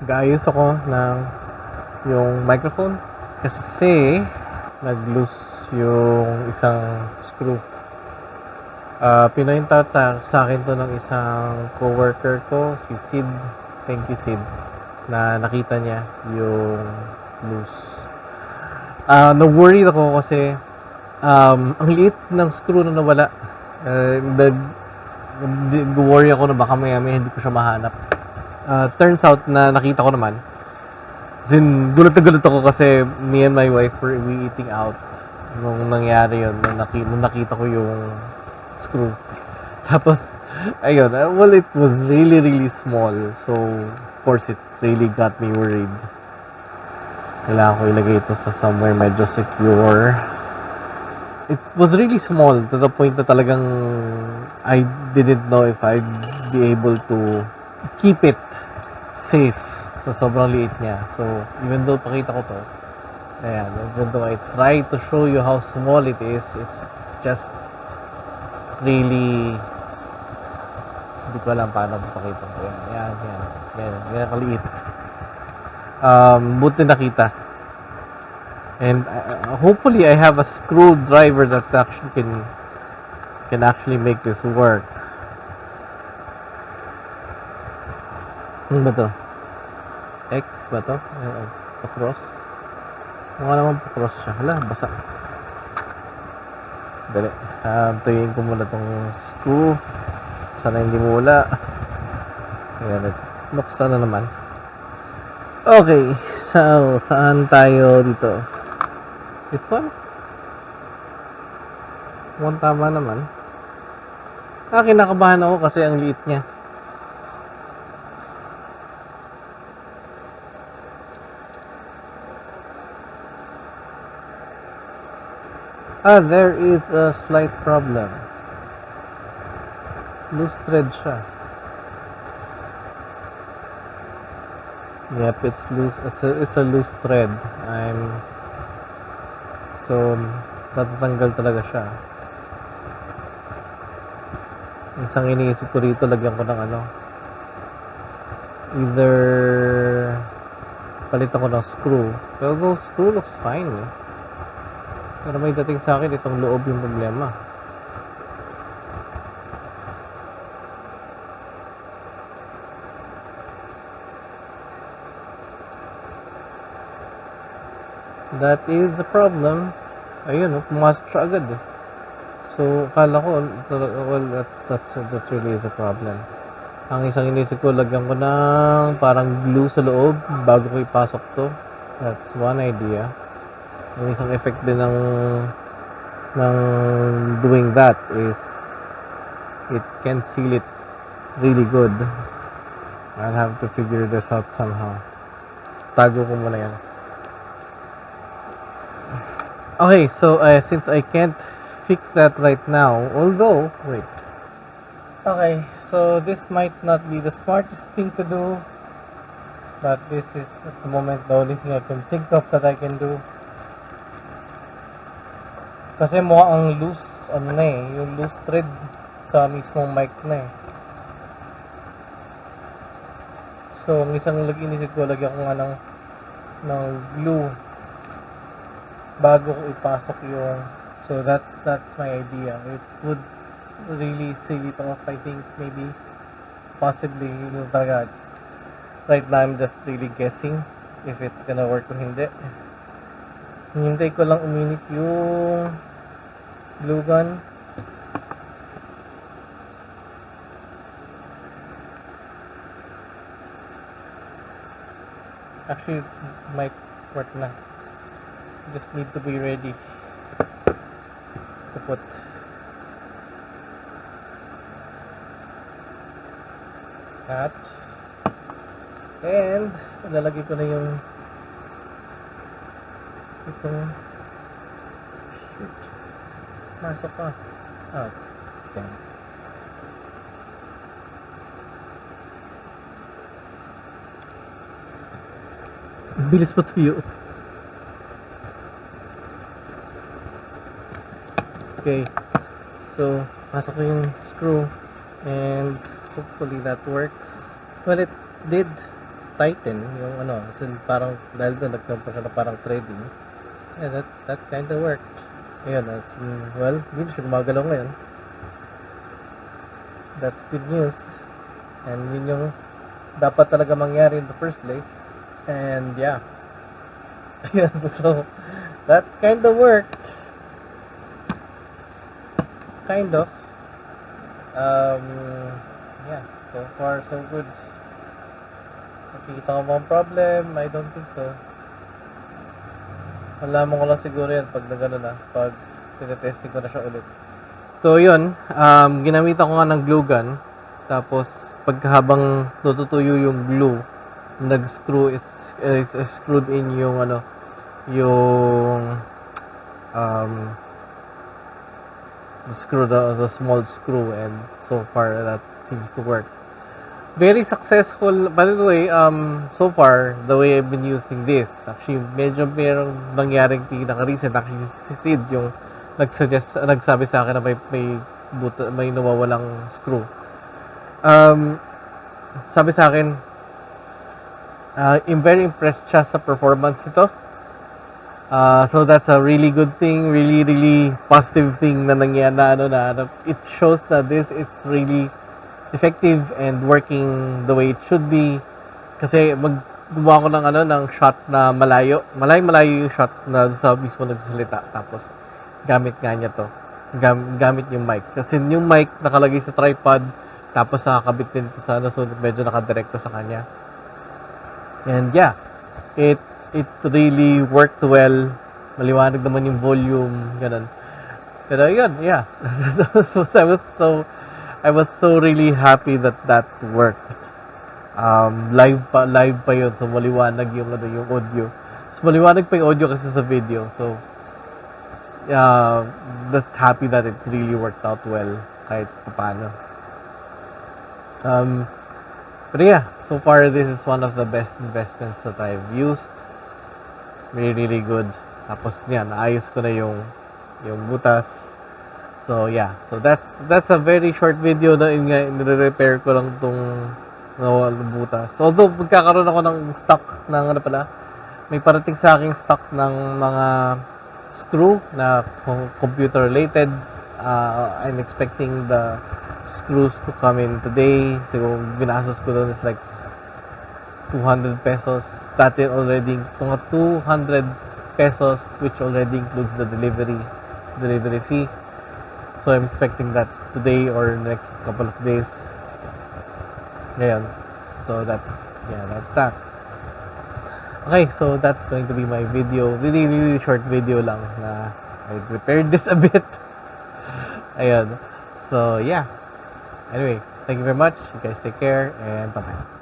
Gaayos ako ng yung microphone kasi nag-loose yung isang screw. Pinointa sa akin to ng isang coworker ko, si Sid. Thank you, Sid, na nakita niya yung loose. Na-worried ako kasi ang liit ng screw na nawala. Nag-worry ako na baka maya hindi ko siya mahanap. Turns out na nakita ko naman. Gulat na gulat ako kasi me and my wife were eating out nung nangyari yun, nung nakita ko yung screw. Tapos, ayun, well, it was really, really small. So, of course, it really got me worried. Kailangan ko ilagay ito sa somewhere medyo secure. It was really small to the point na talagang I didn't know if I'd be able to keep it safe. So, sobrang liit niya. So, even though pakita ko to, ayan, even though I try to show you how small it is, it's just really, hindi ko alam paano pakita ko. Yan kaliit. Buti nakita. And hopefully I have a screwdriver that actually can actually make this work. Ano ba to? X ba to? Pa-cross? Mukha naman pa-cross siya. Hala, basa. Dali. Tuyuin ko muna tong screw. Sana hindi mula. Ayan, buksan na naman. Okay. So, saan tayo dito? This one? One tama naman. Kinakabahan ako kasi ang liit niya. There is a slight problem. Loose thread siya. Yep, it's loose. It's a loose thread. So, natatanggal talaga siya. Isang iniisip ko rito, lagyan ko ng either palitan ko ng screw. Pero the screw looks fine eh. Pero may dating sa akin, itong loob yung problema. That is the problem. Ayun, pumasok siya agad eh. So, akala ko, well, that really is a problem. Ang isang inisip ko, lagyan ko ng parang glue sa loob bago ko ipasok to. That's one idea. Ang isang effect din ng doing that is it can seal it really good. I'll have to figure this out somehow. Tago ko muna yan. Okay, so since I can't fix that right now, although, wait. Okay, so this might not be the smartest thing to do, but this is at the moment the only thing I can think of that I can do. Kasi mukhang loose, yung loose thread sa mismong mic na eh. So, ang isang inisip ko, lagyan ko nga ng glue bago ko ipasok yung, so that's my idea. It would really seal it off, I think, maybe, possibly, talaga. Right now, I'm just really guessing if it's gonna work o hindi. Hintay ko lang uminit yung glue gun. Actually, it might work na. Just need to be ready to put that. And ilalagay ko na yung itong shoot. Masok pa. It's done. Bilis pa tuyo. Okay, so pasok ko yung screw and hopefully that works. Well, it did. tighten yung ano, kasi parang dahil doon nagkaroon pa siya na parang trading. Yeah, that kind of worked. Ayun, well, hindi na siya gumagalaw ngayon. That's good news. And yun yung dapat talaga mangyari in the first place. And yeah. Ayun, so that kind of worked. Kind of. Yeah, so far so good. Nakikita ko bang problem? I don't think so. Malaman ko lang siguro yan pag nagano na, pag tinetesting ko na siya ulit. So yun, ginamitan ko nga ng glue gun. Tapos paghabang natutuyo yung glue, nag-screw is screwed in yung ano, yung the small screw, and so far that seems to work. Very successful, by the way. So far, the way I've been using this, actually, medyo merong nangyaring pinaka-recent. Actually, si Sid yung nagsabi sa akin na may nawawalang screw. Sabi sa akin, I'm very impressed siya sa performance nito. So that's a really good thing, really positive thing na nangyari na it shows that this is really effective and working the way it should be. Kasi gumawa ko ng shot na malayo yung shot na sa mismo nagsasalita, tapos gamit nga niya to, gamit yung mic, kasi yung mic nakalagay sa tripod, tapos nakakabit din to sa so medyo nakadirekta sa kanya. And yeah, it really worked well. Maliwanag naman yung volume, ganun. Pero yun, yeah. So I was so really happy that worked. Live pa yun, so maliwanag yung audio. So maliwanag pa yung audio kasi sa video. So just happy that it really worked out well kahit paano. But yeah, so far this is one of the best investments that I've used. Really good. Tapos yan, naayos ko na yung butas. So yeah, so that's a very short video na nire-repair ko lang tong butas. Although magkakaroon ako ng stock ng may parating sa aking stock ng mga screw na computer related. I'm expecting the screws to come in today. So binastos ko doon is like 200 pesos. Dati already mga 200 pesos, which already includes the delivery fee. So I'm expecting that today or next couple of days. Ngayon. So that's that. Okay, so that's going to be my video. Really short video lang na I prepared this a bit. Ayun. So yeah. Anyway, thank you very much. You guys take care and bye-bye.